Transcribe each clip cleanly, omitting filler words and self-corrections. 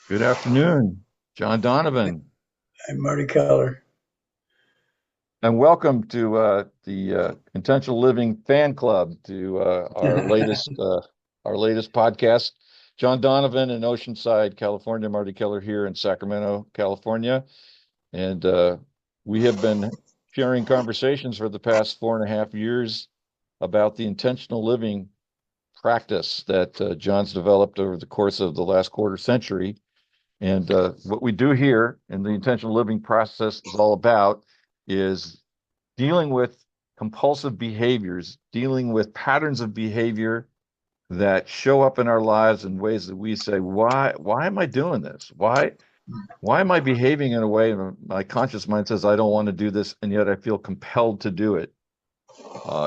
Good afternoon, John Donovan, I'm Marty Keller. and welcome to the Intentional Living Fan Club to our latest podcast. John Donovan in Oceanside, California. Marty Keller here in Sacramento, California, and we have been sharing conversations for the past 4.5 years about the intentional living practice that John's developed over the course of the last quarter century. And what we do here in the intentional living process is all about is dealing with compulsive behaviors, dealing with patterns of behavior that show up in our lives in ways that we say, why am I doing this? Why am I behaving in a way my conscious mind says I don't want to do this, and yet I feel compelled to do it?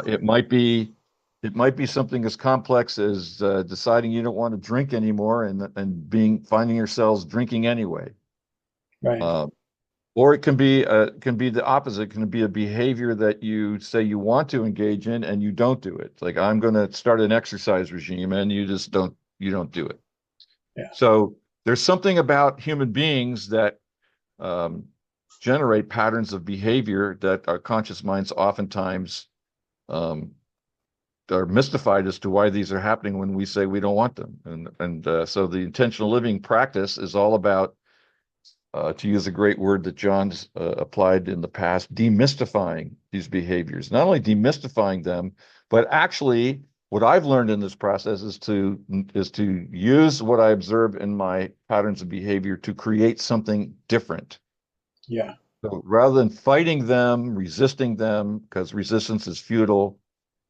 It might be something as complex as deciding you don't want to drink anymore and finding yourselves drinking anyway. Right. Uh, or it can be the opposite. It can be a behavior that you say you want to engage in and you don't do it. Like I'm going to start an exercise regime and you don't do it. Yeah. So there's something about human beings that um, generate patterns of behavior that our conscious minds oftentimes um, are mystified as to why these are happening when we say we don't want them. And so the intentional living practice is all about, to use a great word that John's applied in the past, demystifying these behaviors. Not only demystifying them, but actually, what I've learned in this process is to use what I observe in my patterns of behavior to create something different. Yeah. So rather than fighting them, resisting them, because resistance is futile,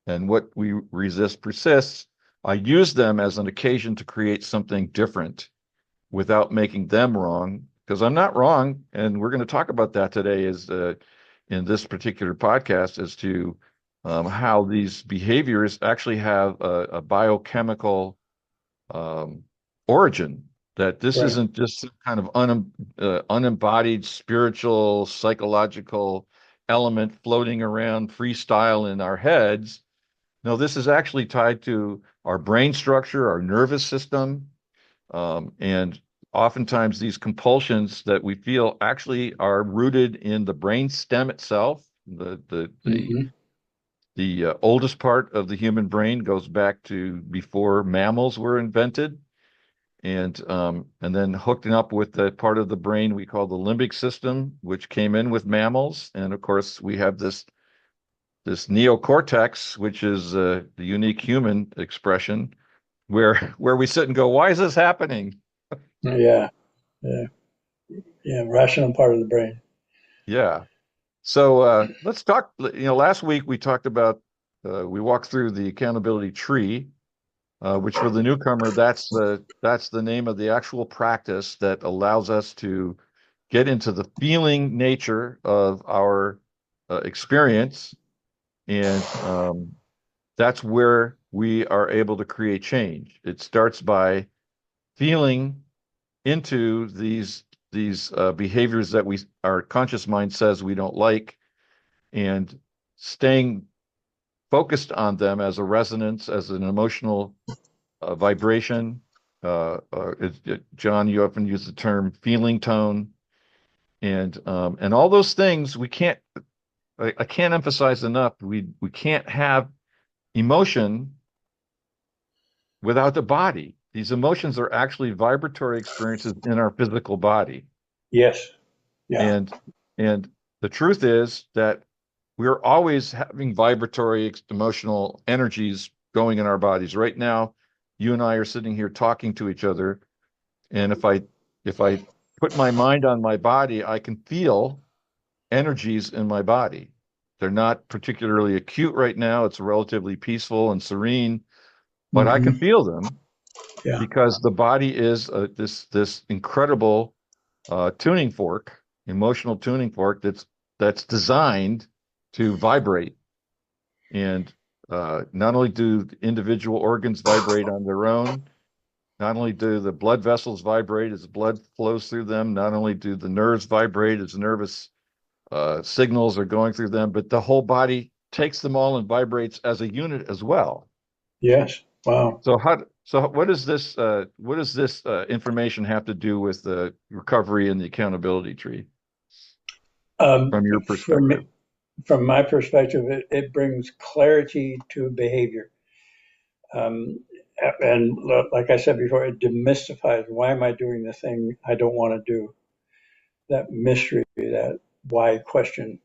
and what we resist persists, I use them as an occasion to create something different without making them wrong, because I'm not wrong. And we're going to talk about that today in this particular podcast as to how these behaviors actually have a biochemical um, origin, that this Right. isn't just some kind of unembodied spiritual, psychological element floating around freestyle in our heads. No, this is actually tied to our brain structure, our nervous system, and oftentimes these compulsions that we feel actually are rooted in the brain stem itself. Hmm. The oldest part of the human brain goes back to before mammals were invented, and then hooking up with the part of the brain we call the limbic system, which came in with mammals, and of course we have this neocortex, which is the unique human expression, where we sit and go, why is this happening? Yeah. Yeah. Yeah. Rational part of the brain. Yeah. So let's talk. Last week we talked about we walked through the accountability tree, which for the newcomer, that's the name of the actual practice that allows us to get into the feeling nature of our experience, and that's where we are able to create change. It starts by feeling into these behaviors that our conscious mind says we don't like, and staying focused on them as a resonance, as an emotional vibration. John, you often use the term feeling tone, and all those things we can't. I can't emphasize enough. We can't have emotion without the body. These emotions are actually vibratory experiences in our physical body. Yes. Yeah. And and the truth is that we're always having vibratory emotional energies going in our bodies. Right now, you and I are sitting here talking to each other, and if I put my mind on my body, I can feel energies in my body. They're not particularly acute right now. It's relatively peaceful and serene, but I can Hmm. feel them Yeah. because the body is this incredible tuning fork, emotional tuning fork that's designed to vibrate. And not only do individual organs vibrate on their own, not only do the blood vessels vibrate as blood flows through them, not only do the nerves vibrate as nervous signals are going through them, but the whole body takes them all and vibrates as a unit as well. Yes. Wow. So what does this information have to do with the recovery and the accountability tree from your For perspective? me, from my perspective, it brings clarity to behavior. Um, and like I said before, it demystifies why am I doing the thing I don't want to do? That mystery, that why question.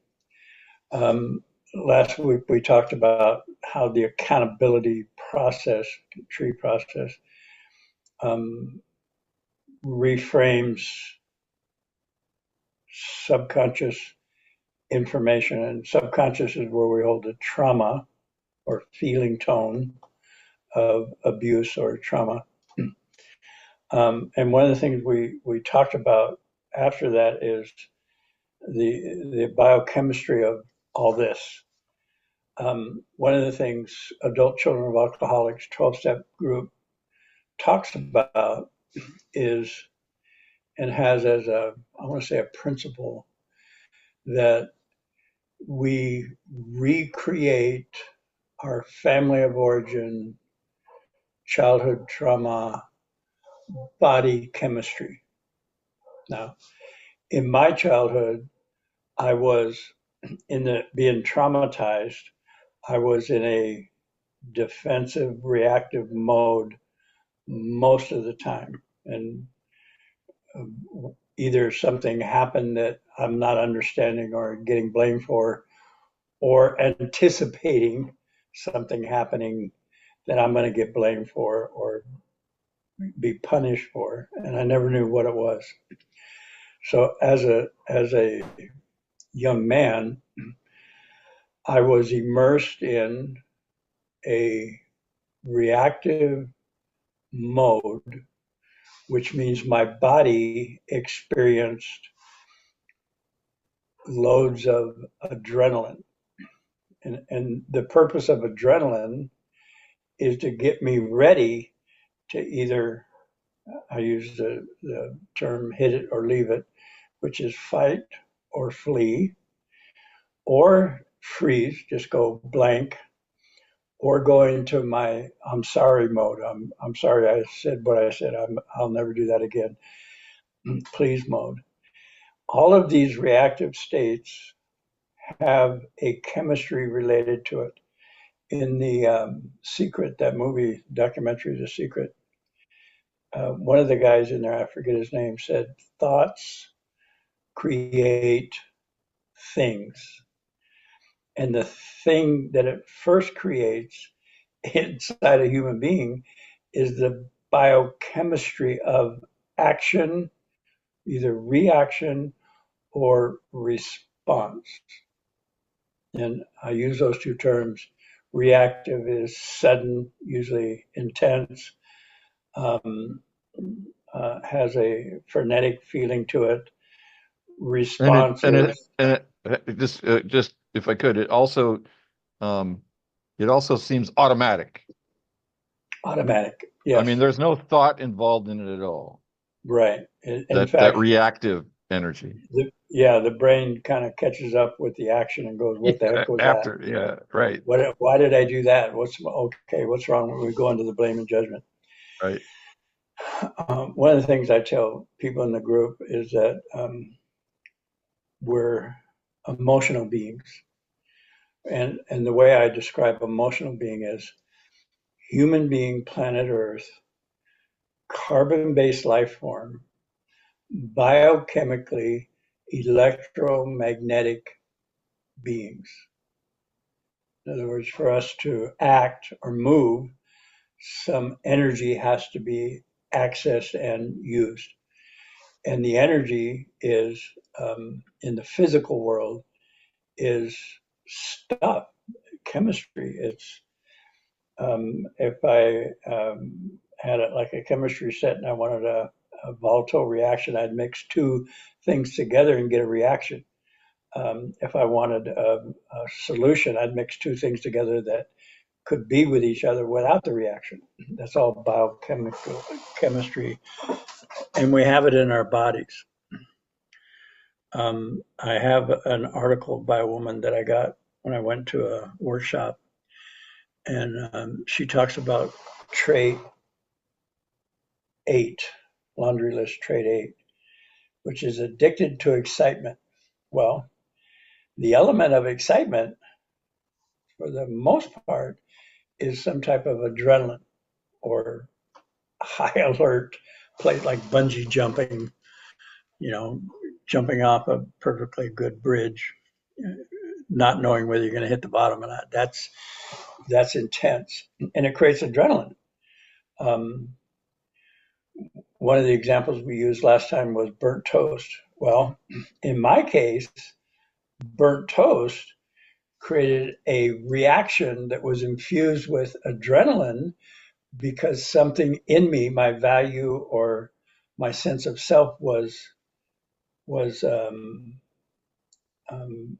Um, Last week we talked about how the accountability process, tree process, um, reframes subconscious information, and subconscious is where we hold the trauma or feeling tone of abuse or trauma. And one of the things we talked about after that is the biochemistry of all this. One of the things Adult Children of Alcoholics 12-step group talks about is and has as a, I want to say, a principle that we recreate our family of origin, childhood trauma, body chemistry. Now, in my childhood, I was in the being traumatized. I was in a defensive, reactive mode most of the time, and either something happened that I'm not understanding or getting blamed for, or anticipating something happening that I'm going to get blamed for or be punished for, and I never knew what it was. So as a young man, I was immersed in a reactive mode, which means my body experienced loads of adrenaline. And the purpose of adrenaline is to get me ready to either, I use the term hit it or leave it, which is fight or flee, or freeze, just go blank, or go into my I'm sorry mode. I'm sorry I said what I said. I'll never do that again. Please mode. All of these reactive states have a chemistry related to it. In the Secret, that movie documentary, The Secret, one of the guys in there, I forget his name, said thoughts create things. And the thing that it first creates inside a human being is the biochemistry of action, either reaction or response. And I use those two terms. Reactive is sudden, usually intense, um, has a frenetic feeling to it. And it Response and it is and just if I could, um it also seems automatic. automatic. I Yes, mean, there's no thought involved in it at all. right. In That fact, reactive energy. yeah, the brain kind of catches up with the action and goes, "What the Yeah, heck was that? after, yeah, right, What? Why did I do that? What's okay? What's wrong?" We go into the blame and judgment. right. One of the things I tell people in the group is that we're emotional beings, and the way I describe emotional being is human being, planet Earth, carbon-based life form, biochemically electromagnetic beings. In other words, for us to act or move, some energy has to be accessed and used. And the energy is, in the physical world, is stuff, chemistry. It's if I had it like a chemistry set and I wanted a volatile reaction, I'd mix two things together and get a reaction. If I wanted a solution, I'd mix two things together that could be with each other without the reaction. That's all biochemical chemistry, and we have it in our bodies. I have an article by a woman that I got when I went to a workshop, And she talks about trait 8, laundry list trait 8, which is addicted to excitement. Well, the element of excitement, for the most part, is some type of adrenaline or high alert play, like bungee jumping, jumping off a perfectly good bridge, not knowing whether you're going to hit the bottom or not. That's intense, and it creates adrenaline. Um, One of the examples we used last time was burnt toast. Well, in my case, burnt toast created a reaction that was infused with adrenaline because something in me, my value or my sense of self, was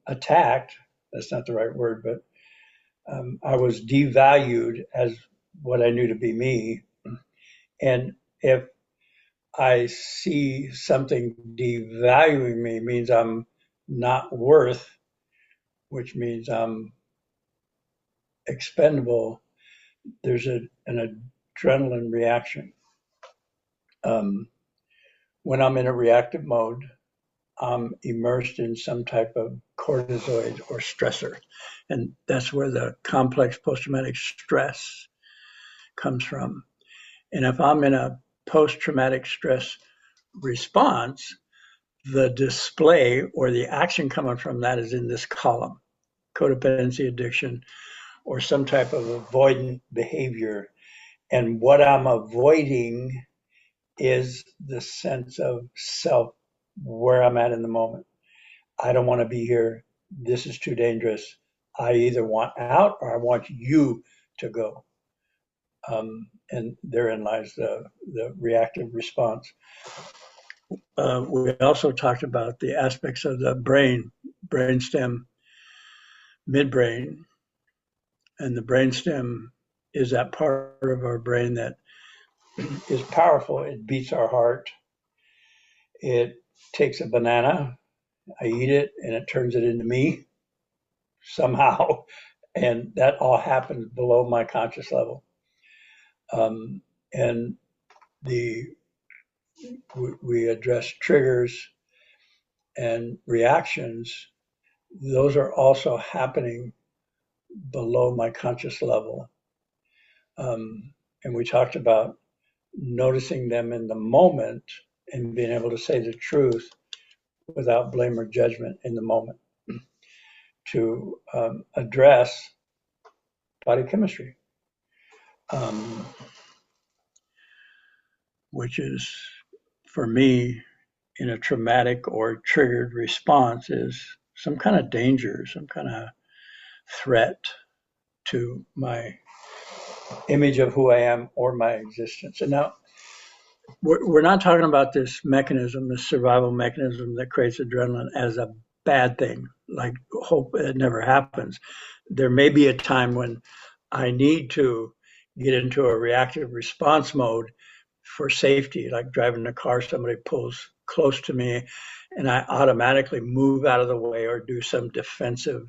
attacked. That's not the right word, but I was devalued as what I knew to be me. And if I see something devaluing me, means I'm not worth, which means I'm expendable. There's an adrenaline reaction. Um, when I'm in a reactive mode, I'm immersed in some type of cortisoid or stressor. And that's where the complex post-traumatic stress comes from. And if I'm in a post-traumatic stress response, the display or the action coming from that is in this column: codependency, addiction, or some type of avoidant behavior. And what I'm avoiding is the sense of self, where I'm at in the moment. I don't want to be here. This is too dangerous. I either want out or I want you to go. And therein lies the reactive response. We also talked about the aspects of the brain, brainstem, midbrain, and the brainstem is that part of our brain that is powerful. It beats our heart. It takes a banana, I eat it, and it turns it into me somehow. And that all happens below my conscious level. And we address triggers and reactions. Those are also happening below my conscious level. And we talked about noticing them in the moment and being able to say the truth without blame or judgment in the moment to address body chemistry, which is, for me, in a traumatic or triggered response, is some kind of danger, some kind of threat to my image of who I am or my existence. And now we're not talking about this mechanism, this survival mechanism that creates adrenaline, as a bad thing. Like, hope it never happens. There may be a time when I need to get into a reactive response mode for safety, like driving a car, somebody pulls close to me and I automatically move out of the way or do some defensive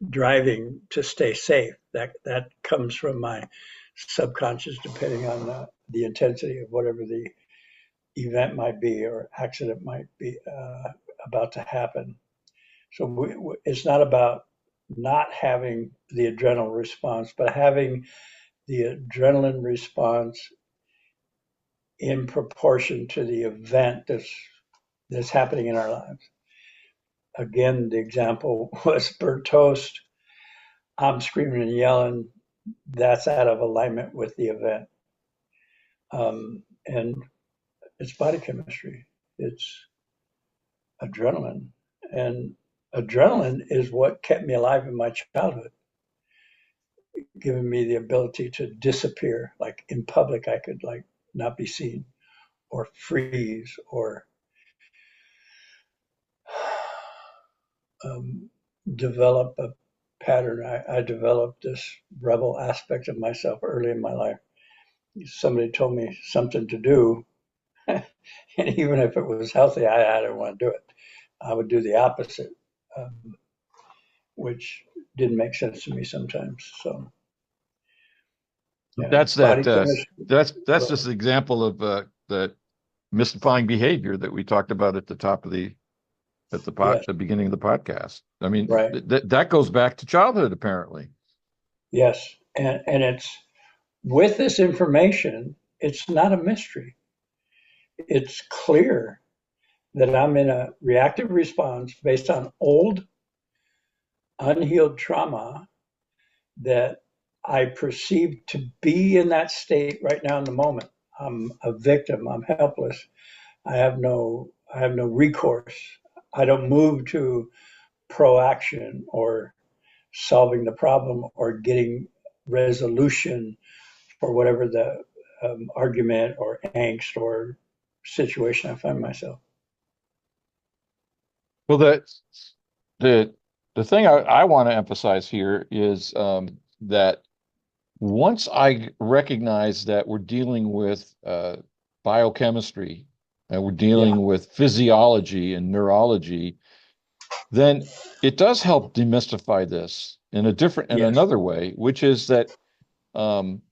driving to stay safe. That comes from my subconscious, depending on the intensity of whatever the event might be or accident might be about to happen. So it's not about not having the adrenaline response, but having the adrenaline response in proportion to the event that's happening in our lives. Again, the example was burnt toast. I'm screaming and yelling. That's out of alignment with the event. And it's body chemistry. It's adrenaline. And adrenaline is what kept me alive in my childhood, giving me the ability to disappear. Like in public, I could like not be seen or freeze or develop a pattern. I developed this rebel aspect of myself early in my life. Somebody told me something to do, and even if it was healthy, I didn't want to do it. I would do the opposite, which didn't make sense to me sometimes. So Yeah, That's body that. chemistry. That's Well, just an example of the mystifying behavior that we talked about at the top of yes, the beginning of the podcast. I mean, right. that goes back to childhood, apparently. Yes, and it's with this information, it's not a mystery. It's clear that I'm in a reactive response based on old, unhealed trauma that I perceive to be in that state right now in the moment. I'm a victim. I'm helpless. I have no recourse. I don't move to proaction or solving the problem or getting resolution for whatever the argument or angst or situation I find myself. Well, the the thing I want to emphasize here is that once I recognize that we're dealing with biochemistry and we're Yeah. dealing with physiology and neurology, then it does help demystify this in Yes. another way, which is that um,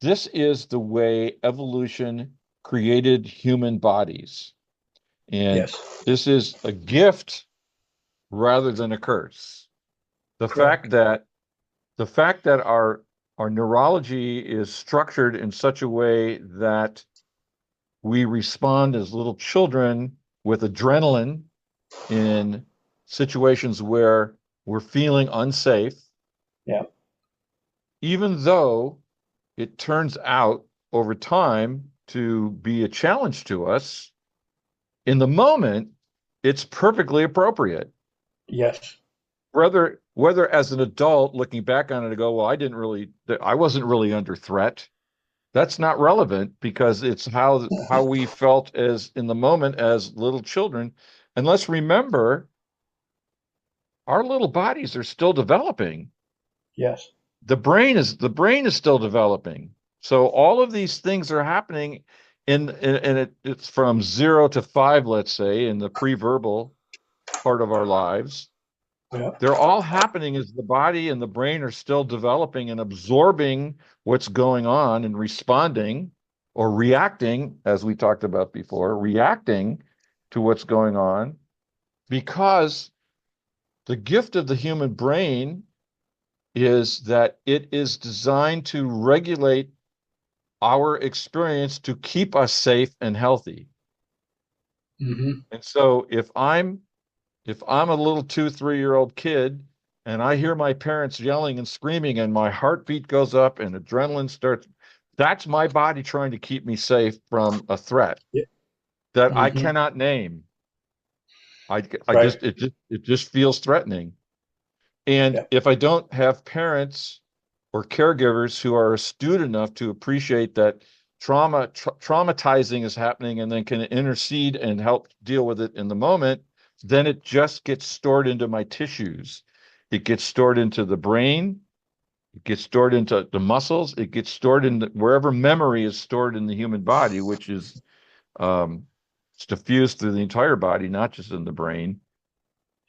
this is the way evolution created human bodies. And Yes. this is a gift rather than a curse. The fact Correct. that the fact that our neurology is structured in such a way that we respond as little children with adrenaline in situations where we're feeling unsafe, Yeah. even though it turns out over time to be a challenge to us, in the moment, it's perfectly appropriate. Yes. Whether as an adult looking back on it, I go, well, I wasn't really under threat. That's not relevant because it's how we felt as in the moment as little children. And let's remember, our little bodies are still developing. Yes. The brain is still developing. So all of these things are happening it's from 0 to 5, let's say, in the preverbal part of our lives. Yeah. They're all happening as the body and the brain are still developing and absorbing what's going on and responding or reacting, as we talked about before, reacting to what's going on because the gift of the human brain is that it is designed to regulate our experience to keep us safe and healthy. Hmm. And so if I'm a little 2, 3-year-old kid and I hear my parents yelling and screaming and my heartbeat goes up and adrenaline starts, that's my body trying to keep me safe from a threat Yeah. that I Hmm. cannot name. I Right. just it just feels threatening. And Yeah. if I don't have parents or caregivers who are astute enough to appreciate that traumatizing is happening and then can intercede and help deal with it in the moment, then it just gets stored into my tissues. It gets stored into the brain. It gets stored into the muscles. It gets stored in wherever memory is stored in the human body, which is um, it's diffused through the entire body, not just in the brain.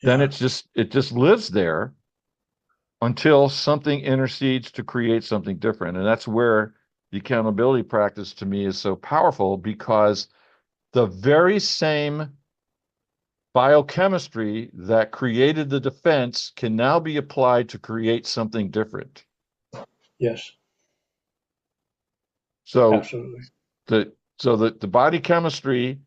Then Yeah. it just lives there until something intercedes to create something different. And that's where the accountability practice to me is so powerful because the very same biochemistry that created the defense can now be applied to create something different. Yes. So Absolutely. the body chemistry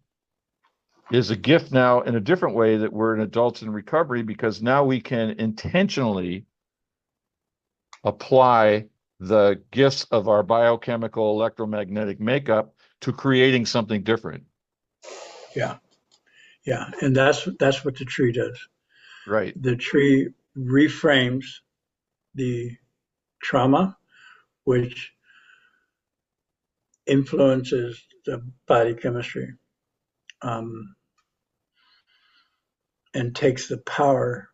is a gift now in a different way that we're in adults in recovery because now we can intentionally apply the gifts of our biochemical electromagnetic makeup to creating something different. Yeah. Yeah. And that's what the tree does. Right. The tree reframes the trauma, which influences the body chemistry, um, and takes the power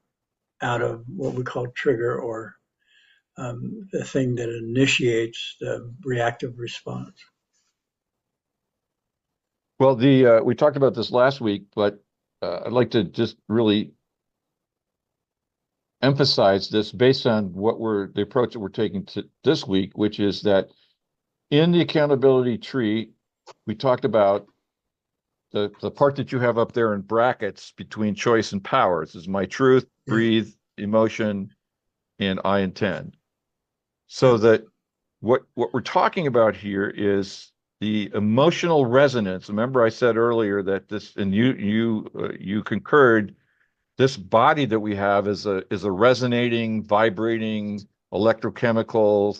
out of what we call trigger or the thing that initiates the reactive response. Well, the we talked about this last week, but I'd like to just really emphasize this based on the approach that we're taking to this week, which is that in the accountability tree, we talked about the part that you have up there in brackets between choice and powers is my truth, breathe, emotion, and I intend. So that what we're talking about here is the emotional resonance. Remember, I said earlier that this, and you concurred. This body that we have is a resonating, vibrating electrochemical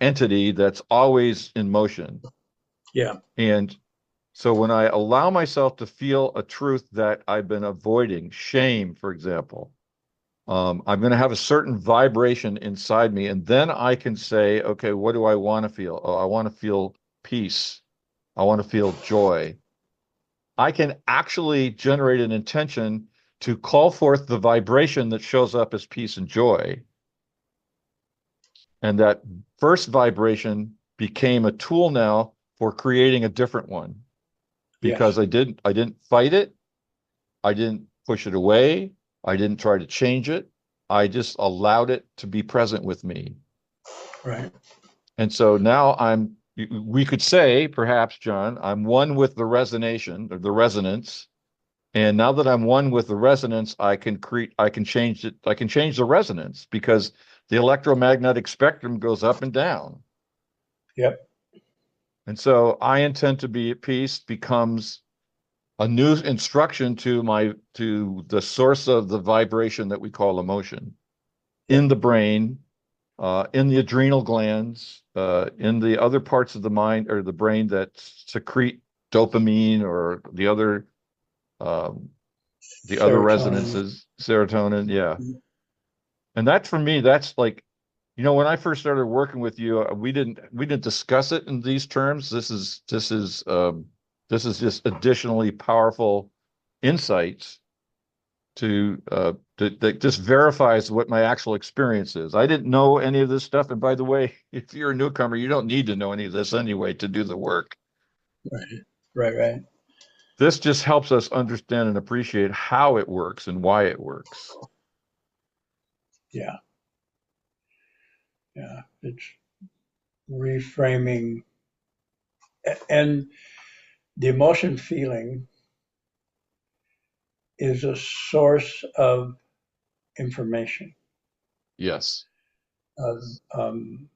entity that's always in motion. Yeah. And so when I allow myself to feel a truth that I've been avoiding, shame, for example, I'm going to have a certain vibration inside me, and then I can say, okay, what do I want to feel? Oh, I want to feel peace. I want to feel joy. I can actually generate an intention to call forth the vibration that shows up as peace and joy. And that first vibration became a tool now for creating a different one because Yes. I didn't fight it. I didn't push it away. I didn't try to change it. I just allowed it to be present with me. Right. And so now we could say, perhaps, John, I'm one with the resonation or the resonance. And now that I'm one with the resonance, I can change it. I can change the resonance because the electromagnetic spectrum goes up and down. Yep. And so I intend to be at peace becomes a new instruction to the source of the vibration that we call emotion in Yep. the brain, in the adrenal glands, in the other parts of the mind or the brain that secrete dopamine or um, the other Serotonin. resonances, serotonin. Yeah. And that for me, that's like, when I first started working with you, we didn't discuss it in these terms. This is just additionally powerful insights that just verifies what my actual experience is. I didn't know any of this stuff. And by the way, if you're a newcomer, you don't need to know any of this anyway to do the work. Right. Right. Right. This just helps us understand and appreciate how it works and why it works. Yeah. Yeah. It's reframing, and the emotion feeling is a source of information, Yes. of um,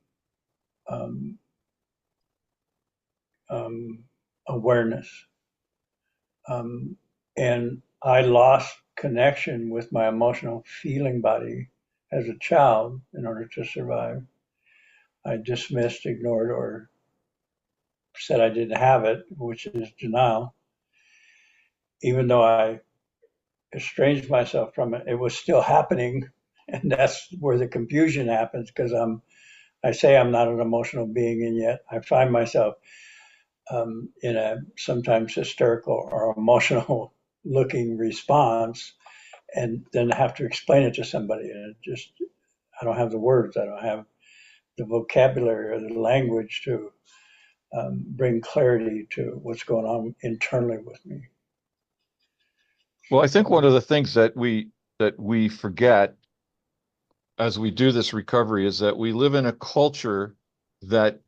awareness. Um, and I lost connection with my emotional feeling body as a child in order to survive. I dismissed, ignored, or said I didn't have it, which is denial. Even though I estranged myself from it, it was still happening. And that's where the confusion happens because I say I'm not an emotional being, and yet I find myself in a sometimes hysterical or emotional looking response, and then I have to explain it to somebody, and I don't have the words, I don't have the vocabulary or the language to bring clarity to what's going on internally with me. Well, I think one So of the things that we forget as we do this recovery is that we live in a culture that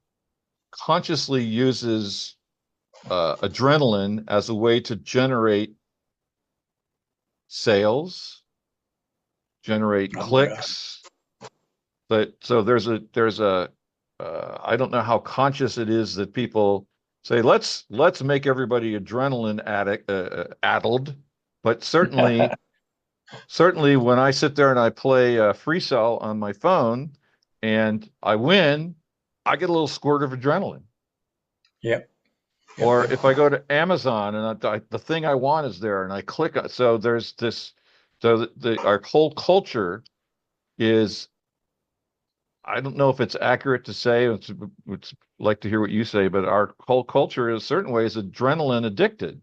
consciously uses adrenaline as a way to generate sales, generate oh God. clicks. But so there's a I don't know how conscious it is that people say let's make everybody adrenaline addled, but certainly when I sit there and I play free cell on my phone and I win, I get a little squirt of adrenaline. Yep. Yep. Or Yep. if I go to Amazon and the thing I want is there and I click on, so there's this, so our whole culture is, I don't know if it's accurate to say, it's like to hear what you say, but our whole culture in certain ways adrenaline addicted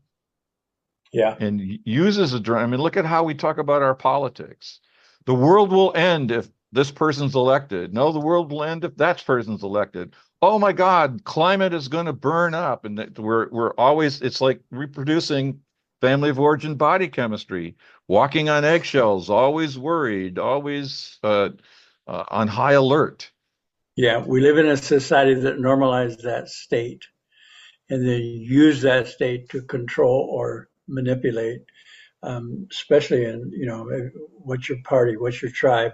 Yeah. and uses adrenaline. I mean, look at how we talk about our politics. The world will end if this person's elected. No, the world will end if that person's elected. Oh my God, climate is going to burn up, and that we're always, it's like reproducing family of origin body chemistry, walking on eggshells, always worried, always on high alert. Yeah, we live in a society that normalizes that state and then use that state to control or manipulate, especially in, what's your party, what's your tribe,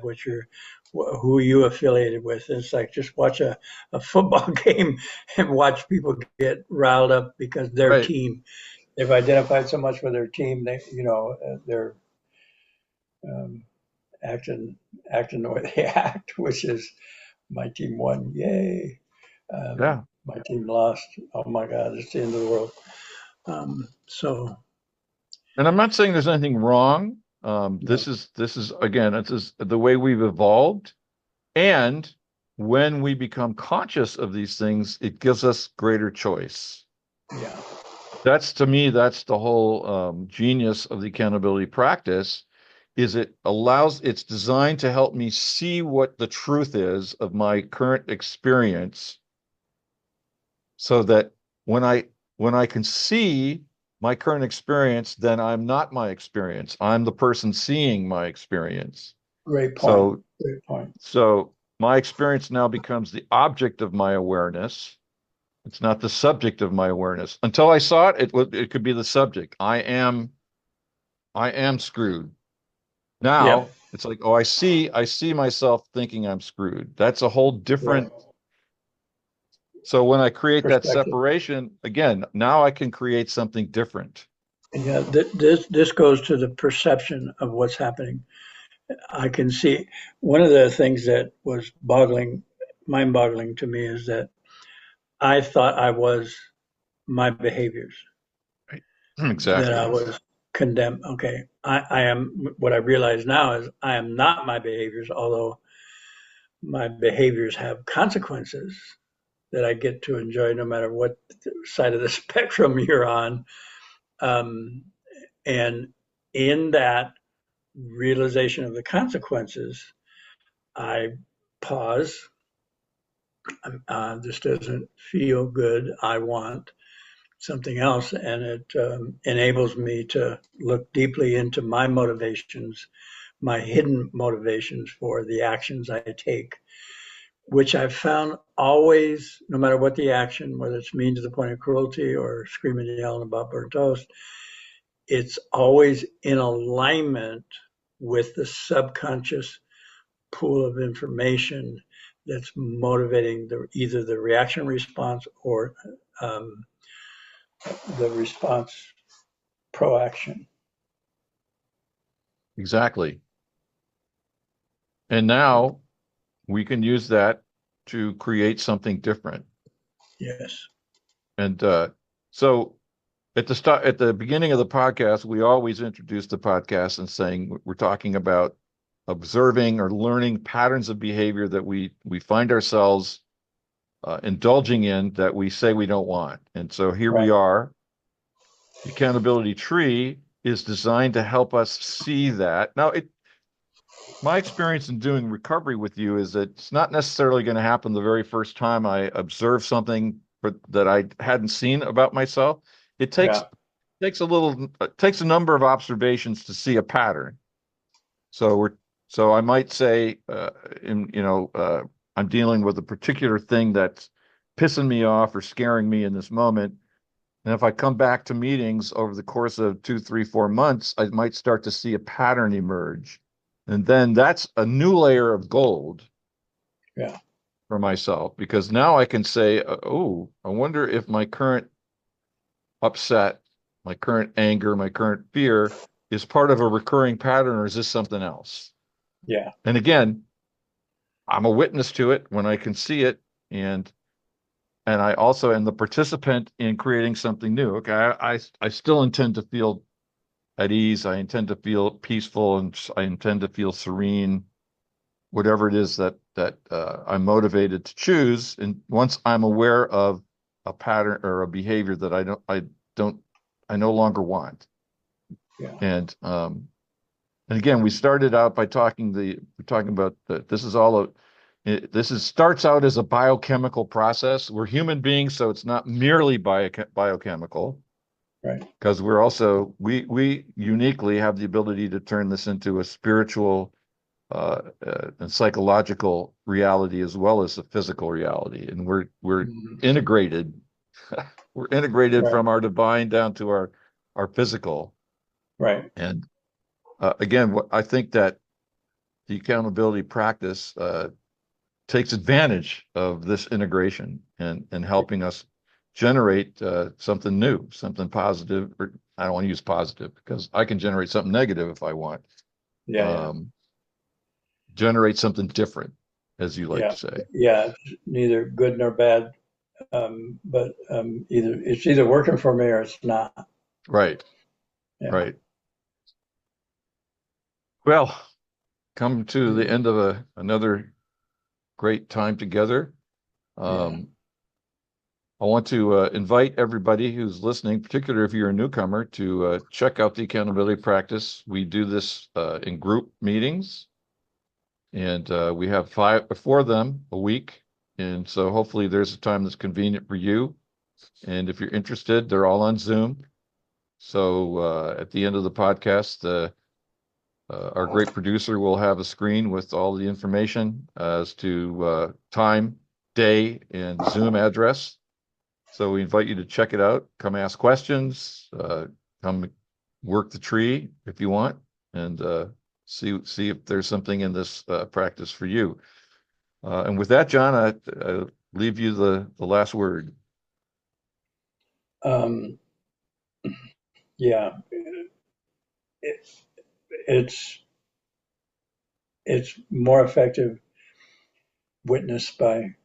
who are you affiliated with? It's like just watch a football game and watch people get riled up because their Right. team, they've identified so much with their team, they're um, acting acting the way they act, which is my team won, yay. Yeah. My team lost. Oh my God, it's the end of the world. So And I'm not saying there's anything wrong. no, This is again, this is the way we've evolved. And when we become conscious of these things, it gives us greater choice. yeah, That's to me, that's the whole genius of the accountability practice, is it's designed to help me see what the truth is of my current experience so that when I when I can see my current experience, then I'm not my experience. I'm the person seeing my experience. great point. So Great point. so my experience now becomes the object of my awareness. It's not the subject of my awareness. Until I saw it, it could be the subject. I am screwed. Yep. Now it's like, oh, I see myself thinking I'm screwed. That's a whole Right. different. So when I create that Perspective. separation, again, now I can create something different. Yeah. This goes to the perception of what's happening. I can see one of the things that was mind boggling to me is that I thought I was my behaviors, Right. that I Exactly. was condemned. Okay. I am, what I realize now is I am not my behaviors, although my behaviors have consequences that I get to enjoy no matter what side of the spectrum you're on. Um, and in that realization of the consequences, I pause. This doesn't feel good. I want something else. And it enables me to look deeply into my motivations, my hidden motivations for the actions I take, which I've found always, no matter what the action, whether it's mean to the point of cruelty or screaming and yelling about burnt toast, it's always in alignment with the subconscious pool of information that's motivating either the reaction response or um, the response proaction. Exactly. And now we can use that to create something different. Yes. And so at the beginning of the podcast, we always introduce the podcast and saying we're talking about observing or learning patterns of behavior that we find ourselves indulging in that we say we don't want. And so here we Right. are. The accountability tree is designed to help us see that. Now, my experience in doing recovery with you is that it's not necessarily going to happen the very first time I observe something that I hadn't seen about myself. It Yeah. takes a number of observations to see a pattern. So I might say, I'm dealing with a particular thing that's pissing me off or scaring me in this moment. And if I come back to meetings over the course of 2, 3, 4 months, I might start to see a pattern emerge. And then that's a new layer of gold Yeah. for myself because now I can say, oh, I wonder if my current upset, my current anger, my current fear is part of a recurring pattern or is this something else? Yeah. And again, I'm a witness to it when I can see it and I also am the participant in creating something new. Okay, I still intend to feel at ease. I intend to feel peaceful and I intend to feel serene, whatever it is that I'm motivated to choose. And once I'm aware of a pattern or a behavior that don't I no longer want. Yeah. And again, we started out by we're talking about this is all starts out as a biochemical process. We're human beings, so it's not merely biochemical. Right. because we're also we uniquely have the ability to turn this into a spiritual and psychological reality as well as a physical reality, and we're Mhm. integrated. We're integrated Right. from our divine down to our physical. Right. And again, what I think that the accountability practice takes advantage of this integration and helping us generate something new, something positive. Or I don't want to use positive because I can generate something negative if I want. Yeah. Yeah. Um, generate something different, as you like Yeah. to say. Yeah. It's neither good nor bad, but either it's either working for me or it's not. Right, Yeah. right. Well, come to the Mhm. end of another great time together. Yeah. Um, I want to invite everybody who's listening, particularly if you're a newcomer, to check out the accountability practice. We do this in group meetings, and we have four of them a week. And so hopefully there's a time that's convenient for you. And if you're interested, they're all on Zoom. So at the end of the podcast, our great producer will have a screen with all the information as to time, day, and Zoom address. So we invite you to check it out. Come ask questions. Come work the tree if you want, and see if there's something in this practice for you. And with that, John, I leave you the last word. Um, yeah. It, it's it's more effective witnessed by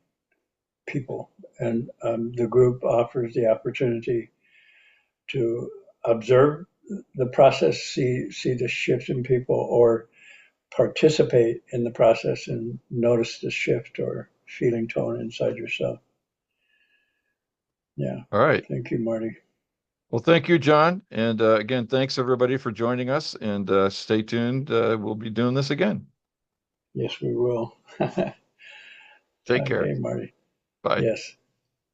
people, and the group offers the opportunity to observe the process, see the shift in people, or participate in the process and notice the shift or feeling tone inside yourself. Yeah. All right. Thank you, Marty. Well, thank you, John. And again, thanks everybody for joining us. And stay tuned. We'll be doing this again. Yes, we will. Take care. Okay, Marty. Bye. Yes.